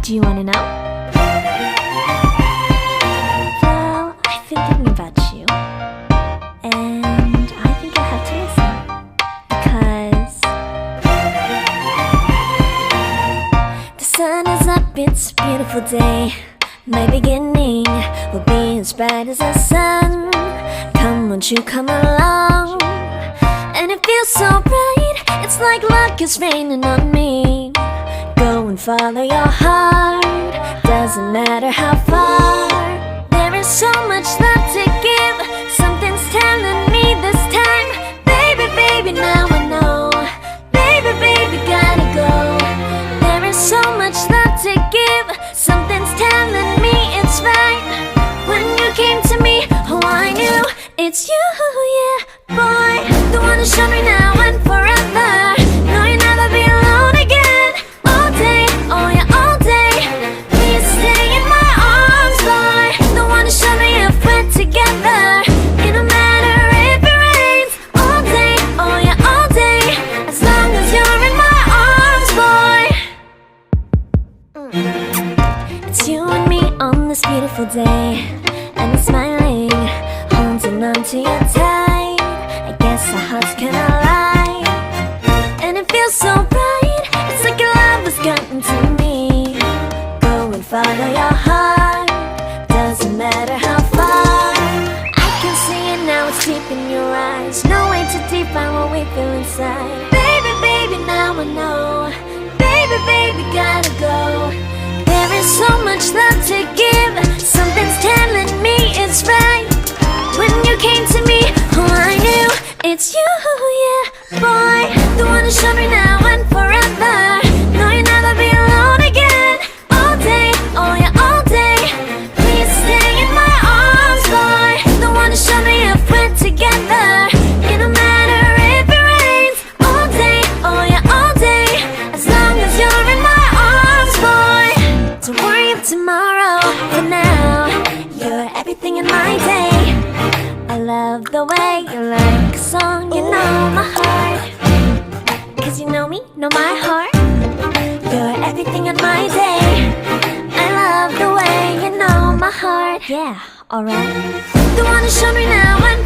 Do you wanna know? Well, I've been thinking about you, and I think you'll have to listen, because the sun is up, it's a beautiful day. My beginning will be as bright as the sun. Come, won't you come along? And it feels so bright, it's like luck is raining on me. Go and follow your heart, doesn't matter how far. There is so much love to give, something's telling me this time. Baby, baby, now I know. Baby, baby, gotta go. There is so much love to give, something's telling me it's right. When you came to me, oh I knew it's you, yeah, boy. The one who showed me now and forever. No, you'll never be alone again. All day, oh yeah, all day. Please stay in my arms, boy. The one who showed me if we're together. It don't matter if it rains. All day, oh yeah, all day. As long as you're in my arms, boy. It's you and me on this beautiful day, and I'm smiling, holding on to you tight. I guess our hearts can align, and it feels so bright. It's like your love has gotten to me. Go and follow your heart, doesn't matter how far. I can see it now, it's deep in your eyes. No way to define what we feel inside. Baby, baby, now I know. Baby, baby, gotta go. There is so much love to give, something's telling me it's right. When you came to me, oh I knew it's you, yeah, boy. The one who showed me now and forever. No, you'll never be alone again. All day, oh yeah, all day. Please stay in my arms, boy. The one who showed me if we're together. It don't matter if it rains. All day, oh yeah, all day. As long as you're in my arms, boy. Don't worry of tomorrow, for now you're everything in my day. I love the way you like a song, you know my heart. Cause you know me, know my heart. You're everything in my day. I love the way you know my heart. Yeah, alright. The one who showed me now and